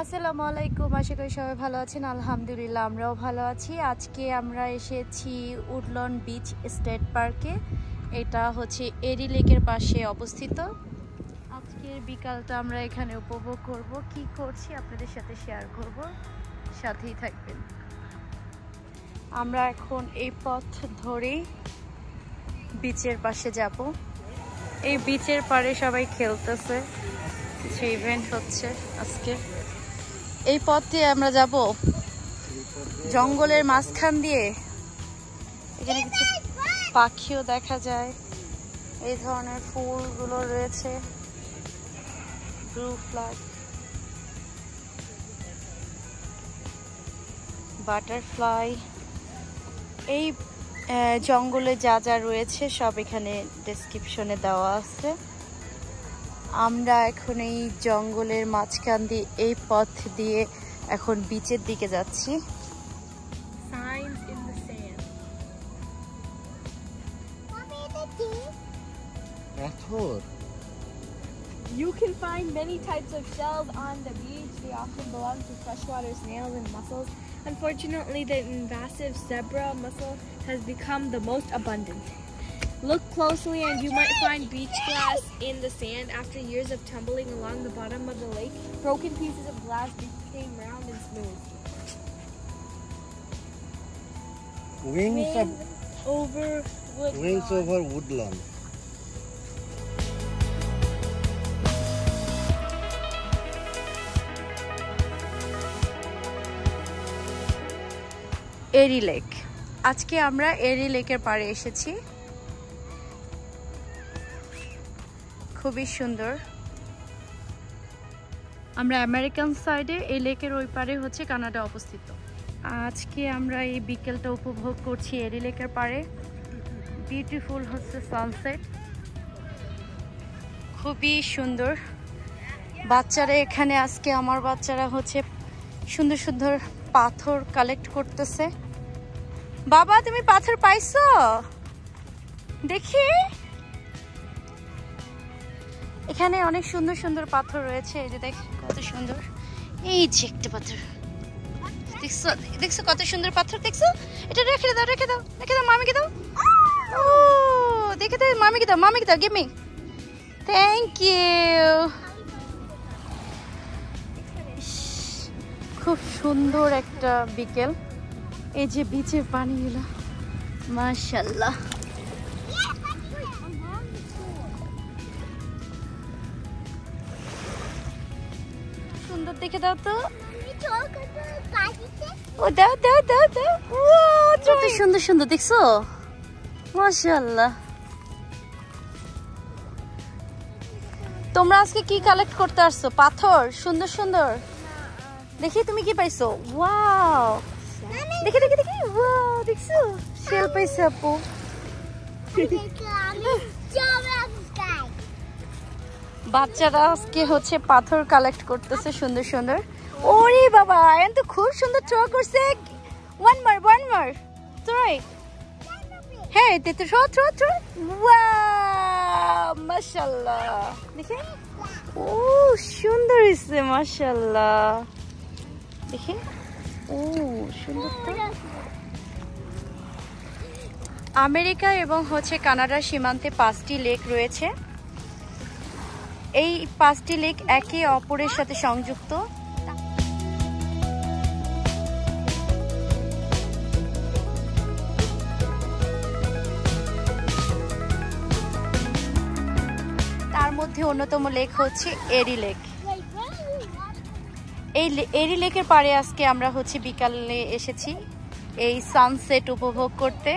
আসসালামু আলাইকুম, আশা করি সবাই ভালো আছেন। আলহামদুলিল্লাহ আমরাও ভালো আছি। আজকে আমরা এসেছি উডল্যান্ড বিচ স্টেট পার্কে। এটা হচ্ছে এরি লেকের পাশে অবস্থিত। আজকের বিকালটা আমরা এখানে উপভোগ করব। কি করছি আপনাদের সাথে শেয়ার করব, সাথেই থাকবেন। আমরা এখন এই পথ ধরেই বিচের পাশে যাব। এই বিচের পাড়ে সবাই খেলতেছে, কিছু ইভেন্ট হচ্ছে আজকে। এই পথ দিয়ে আমরা যাব জঙ্গলের মাঝখান দিয়ে। এখানে কিছু পাখিও দেখা যায়, এই ধরনের ফুলগুলো রয়েছে, ব্লু ফ্ল্যাগ, বাটারফ্লাই। এই জঙ্গলে যা যা রয়েছে সব এখানে ডেসক্রিপশনে দেওয়া আছে। আমরা এখন এই জঙ্গলের মাঝখান দিয়ে এই পথ দিয়ে এখন বিচের দিকে যাচ্ছি। Signs in the sand. You can find many types of shells on the beach. They often belong to freshwater snails and mussels. Unfortunately, the invasive zebra mussel has become the most abundant. Look closely and you might find beach glass in the sand. After years of tumbling along the bottom of the lake, broken pieces of glass became round and smooth. Wings over over woodland. এরি lake. আজকে আমরা এরি লেকের পাড়ে এসেছি। খুবই সুন্দর। আমরা আমেরিকান সাইডে, এই লেকের ওই পারে হচ্ছে কানাডা অবস্থিত। আজকে আমরা এই বিকেলটা উপভোগ করছি এরি লেকের পাড়ে। বিউটিফুল হচ্ছে সানসেট, খুবই সুন্দর। বাচ্চারা এখানে আজকে আমার বাচ্চারা হচ্ছে সুন্দর সুন্দর পাথর কালেক্ট করতেছে। বাবা, তুমি পাথর পাইছো? দেখি, এখানে অনেক সুন্দর সুন্দর পাথর রয়েছে। এই যে দেখ কত সুন্দর, এই যে একটা পাথর দেখছো, দেখছো কত সুন্দর পাথর দেখছো? এটা রেখে দাও, রেখে দাও, রেখে দাও, মামিকে দাও। ও দেখে দাও, মামিকে দাও, মামিকে দাও, গিভ মি। Thank you. খুব সুন্দর একটা বিকেল। এই যে বিচের পানিগুলো, মাশাআল্লাহ। সুন্দর, দেখে দাও তো। ও দাও দাও দাও দাও। কত সুন্দর সুন্দর দেখছো, মাশাআল্লাহ। তোমরা আজকে কি কালেক্ট করতে আসছো? পাথর সুন্দর সুন্দর। দেখি তুমি কি পাইছো? ওয়াও, দেখি দেখি দেখি, ওয়াও দেখছো, শেল পাইছে আপু। বাচ্চারা আজকে হচ্ছে পাথর কালেক্ট করতেছে সুন্দর সুন্দর। ওরে বাবা, আয়ন তো খুব সুন্দর থ্রো করছে। One more throw. হ্যাঁ, তে তো থ্রো থ্রো থ্রো। ওয়াও, মাশাআল্লাহ। দেখি, ও সুন্দর হইছে, মাশাআল্লাহ। দেখি, ও সুন্দর তো। আমেরিকা এবং হচ্ছে কানাডার সীমান্তে 5টি লেক রয়েছে। এই 5টি লেক একে অপরের সাথে সংযুক্ত। তার মধ্যে অন্যতম লেক হচ্ছে এরি লেক। এই এরি লেকের পাড়ে আজকে আমরা হচ্ছে বিকালে এসেছি এই সানসেট উপভোগ করতে।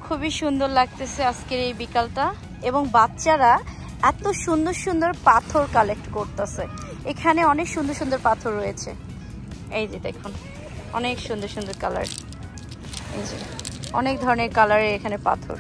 খুবই সুন্দর লাগতেছে আজকের এই বিকালটা। এবং বাচ্চারা এত সুন্দর সুন্দর পাথর কালেক্ট করতেছে। এখানে অনেক সুন্দর সুন্দর পাথর রয়েছে। এই যে দেখুন, অনেক সুন্দর সুন্দর কালার। এই যে অনেক ধরনের কালারের এখানে পাথর।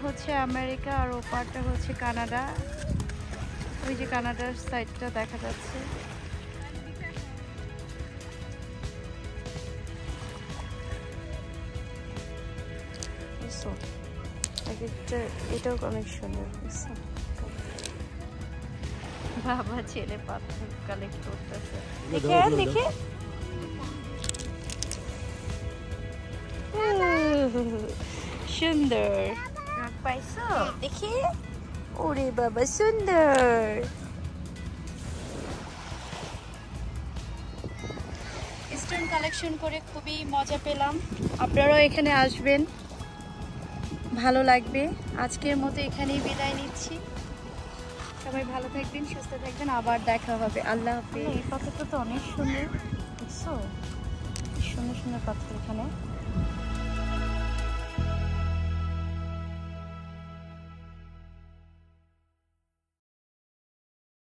হচ্ছে আমেরিকা আর ও পারটা হচ্ছে কানাডা। ওই যে কানাডার সাইডটা দেখা যাচ্ছে। এটাও অনেক সুন্দর। বাবা ছেলে পাথর কালেক্ট করতেছে। দেখে সুন্দর পাইছো? দেখি, ওরে বাবা সুন্দর। স্টোন কালেকশন করে খুবই মজা পেলাম। আপনারাও এখানে আসবেন, ভালো লাগবে। আজকের মতো এখানেই বিদায় নিচ্ছি। সবাই ভালো থাকবেন, সুস্থ থাকবেন, আবার দেখা হবে। আল্লাহ হাফেজ। এই পাথরটা তো অনেক সুন্দর, দেখছো? সুন্দর সুন্দর পাথর এখানে।